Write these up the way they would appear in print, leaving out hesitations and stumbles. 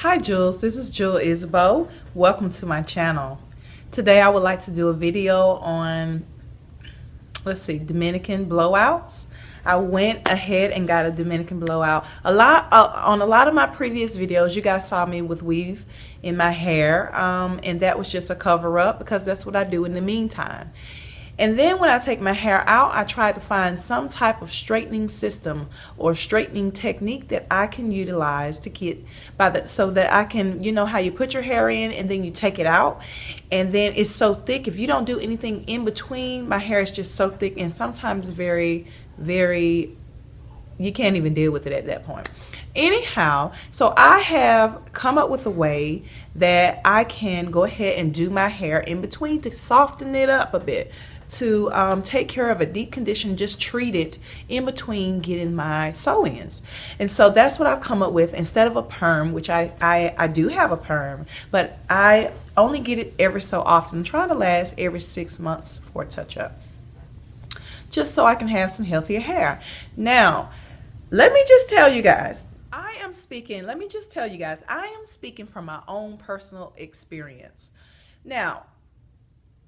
Hi Jules, this is Jewel Isabel. Welcome to my channel. Today I would like to do a video on, Dominican blowouts. I went ahead and got a Dominican blowout. On a lot of my previous videos, you guys saw me with weave in my hair, and that was just a cover up because that's what I do in the meantime. And then when I take my hair out, I try to find some type of straightening system or straightening technique that I can utilize to get so that I can, you know how you put your hair in and then you take it out, and then it's so thick. If you don't do anything in between, my hair is just so thick and sometimes very, very, you can't even deal with it at that point. Anyhow, so I have come up with a way that I can go ahead and do my hair in between to soften it up a bit, to take care of a deep condition, just treat it in between getting my sew-ins. And so that's what I've come up with instead of a perm, which I do have a perm, but I only get it every so often. I'm trying to last every 6 months for a touch-up, just so I can have some healthier hair. Now, let me just tell you guys, I am speaking from my own personal experience. Now,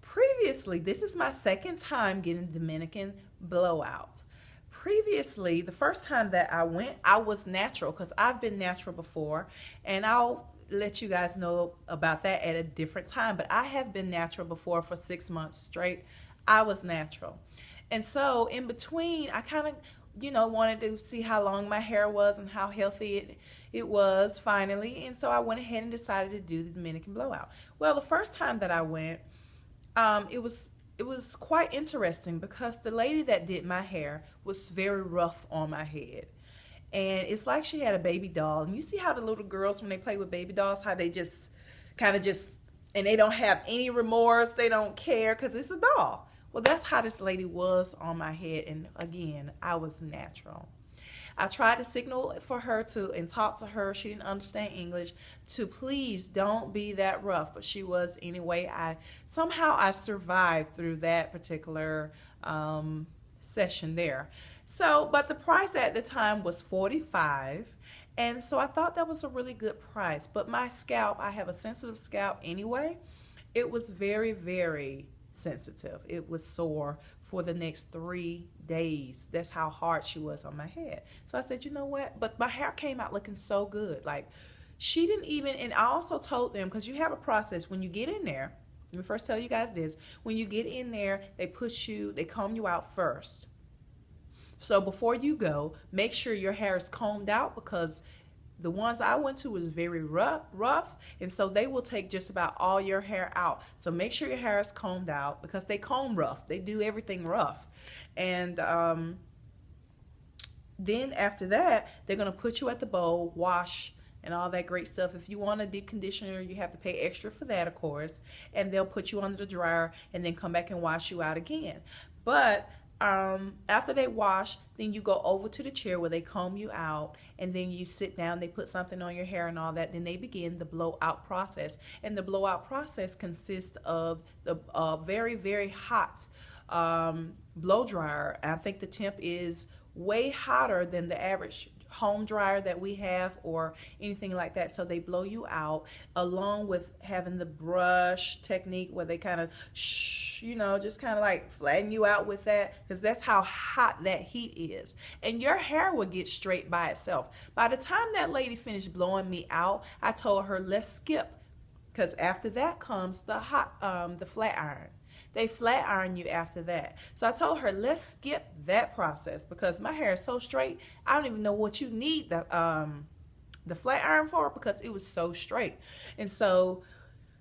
previously, this is my second time getting Dominican blowout. Previously, the first time that I went, I was natural because I've been natural before, and I'll let you guys know about that at a different time. But I have been natural before for 6 months straight. I was natural. And so in between, I kind of, wanted to see how long my hair was and how healthy it was finally. And so I went ahead and decided to do the Dominican blowout. Well, the first time that I went, it was quite interesting because the lady that did my hair was very rough on my head. And it's like she had a baby doll. And you see how the little girls, when they play with baby dolls, how they just kind of just, and they don't have any remorse, they don't care because it's a doll. Well, that's how this lady was on my head. And again, I was natural. I tried to signal for her and talk to her. She didn't understand English, to please don't be that rough, but she was anyway. Somehow I survived through that particular session there. So, but the price at the time was $45, and so I thought that was a really good price. But my scalp, I have a sensitive scalp anyway. It was very, very sensitive. It was sore for the next 3 days. That's how hard she was on my head. So I said, you know what? But my hair came out looking so good. Like, she didn't even, and I also told them, because you have a process when you get in there. Let me first tell you guys this. When you get in there, they comb you out first. So before you go, make sure your hair is combed out, because the ones I went to was very rough, and so they will take just about all your hair out. So make sure your hair is combed out, because they comb rough. They do everything rough. And then after that, they're going to put you at the bowl, wash, and all that great stuff. If you want a deep conditioner, you have to pay extra for that, of course. And they'll put you under the dryer and then come back and wash you out again. But after they wash, then you go over to the chair where they comb you out, and then you sit down. They put something on your hair and all that. Then they begin the blowout process, and the blowout process consists of the very, very hot blow dryer. I think the temp is way hotter than the average home dryer that we have or anything like that. So they blow you out, along with having the brush technique where they kind of just kind of like flatten you out with that, because that's how hot that heat is. And your hair will get straight by itself. By the time that lady finished blowing me out, I told her, let's skip, because after that comes the flat iron. They flat iron you after that. So I told her, let's skip that process, because my hair is so straight, I don't even know what you need the flat iron for, because it was so straight. And so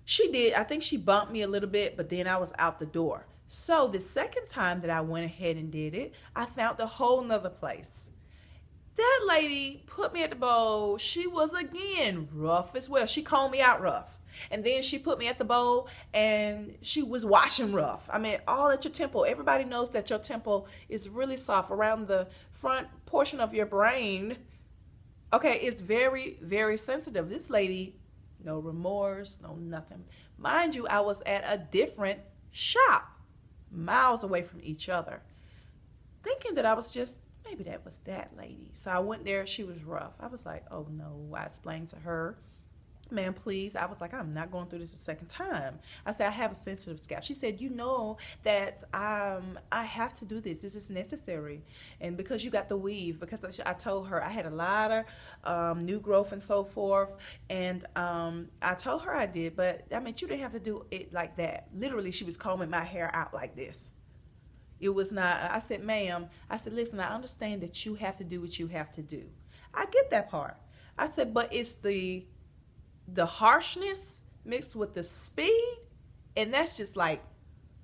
she did. I think she bumped me a little bit, but then I was out the door. So the second time that I went ahead and did it, I found a whole nother place. That lady put me at the bowl. She was again rough as well. She combed me out rough. And then she put me at the bowl, and she was washing rough. I mean, all at your temple. Everybody knows that your temple is really soft around the front portion of your brain. Okay, it's very, very sensitive. This lady, no remorse, no nothing. Mind you, I was at a different shop, miles away from each other, thinking that I was just, maybe that was that lady. So I went there. She was rough. I was like, oh no. I explained to her ma'am, please. I was like, I'm not going through this a second time. I said, I have a sensitive scalp. She said, you know that I have to do this. This is necessary. And because you got the weave, because I told her I had a lot of new growth and so forth. And I told her I did, but I mean, you didn't have to do it like that. Literally, she was combing my hair out like this. It was not, I said, ma'am, I said, listen, I understand that you have to do what you have to do. I get that part. I said, but it's the harshness mixed with the speed, and that's just like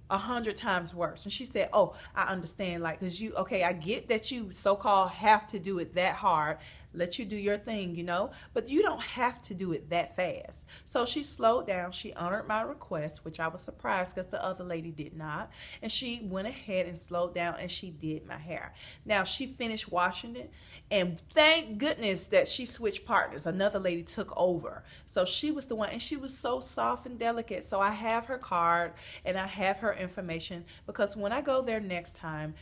100 times worse. And she said, oh, I understand, like, because you, okay, I get that you so-called have to do it that hard, let you do your thing, you know, but you don't have to do it that fast. So she slowed down. She honored my request, which I was surprised because the other lady did not. And she went ahead and slowed down and she did my hair. Now she finished washing it, and thank goodness that she switched partners. Another lady took over. So she was the one, and she was so soft and delicate. So I have her card and I have her information, because when I go there next time,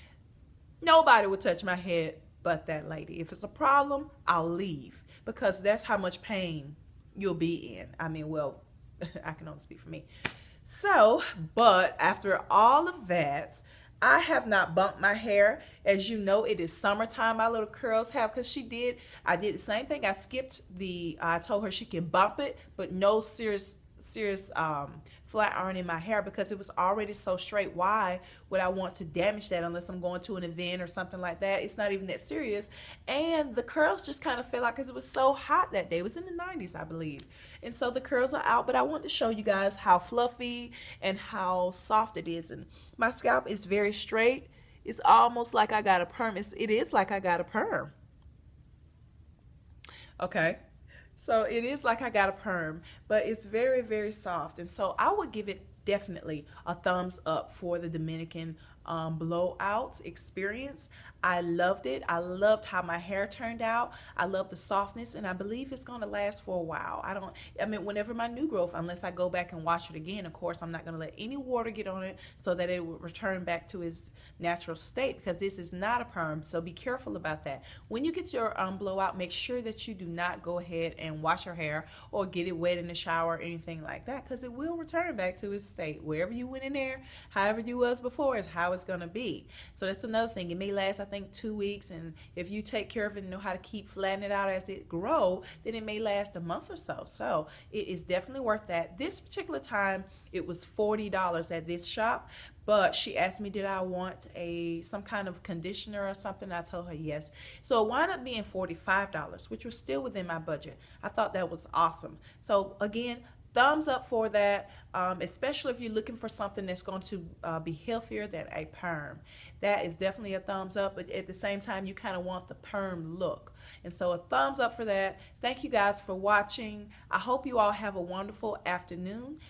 nobody would touch my head but that lady. If it's a problem, I'll leave, because that's how much pain you'll be in. I mean, well, I can only speak for me. So, but after all of that, I have not bumped my hair. As you know, it is summertime. My little curls have, because I did the same thing. I skipped I told her she can bump it, but no serious flat iron in my hair, because it was already so straight. Why would I want to damage that unless I'm going to an event or something like that? It's not even that serious. And the curls just kind of fell out because it was so hot that day. It was in the 90s, I believe. And so the curls are out, but I want to show you guys how fluffy and how soft it is. And my scalp is very straight. It's almost like I got a perm. It is like I got a perm. Okay. So it is like I got a perm, but it's very, very soft. And so I would give it definitely a thumbs up for the Dominican blowout experience. I loved it. I loved how my hair turned out. I love the softness, and I believe it's going to last for a while. I mean, whenever my new growth, unless I go back and wash it again, of course, I'm not going to let any water get on it so that it will return back to its natural state, because this is not a perm. So be careful about that. When you get your blowout, make sure that you do not go ahead and wash your hair or get it wet in the shower or anything like that, because it will return back to its state. Wherever you went in there, however you was before is how it's going to be. So that's another thing. It may last, I think, 2 weeks, and if you take care of it and know how to keep flattening it out as it grow, then it may last a month or so. So it is definitely worth that. This particular time, it was $40 at this shop, but she asked me, did I want some kind of conditioner or something? I told her yes. So it wound up being $45, which was still within my budget. I thought that was awesome. So again, thumbs up for that, especially if you're looking for something that's going to be healthier than a perm. That is definitely a thumbs up, but at the same time, you kind of want the perm look. And so a thumbs up for that. Thank you guys for watching. I hope you all have a wonderful afternoon.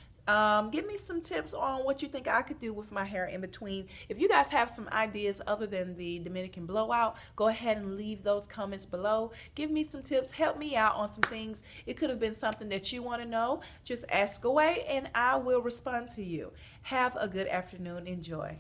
Give me some tips on what you think I could do with my hair in between. If you guys have some ideas other than the Dominican blowout, go ahead and leave those comments below. Give me some tips. Help me out on some things. It could have been something that you want to know. Just ask away and I will respond to you. Have a good afternoon. Enjoy.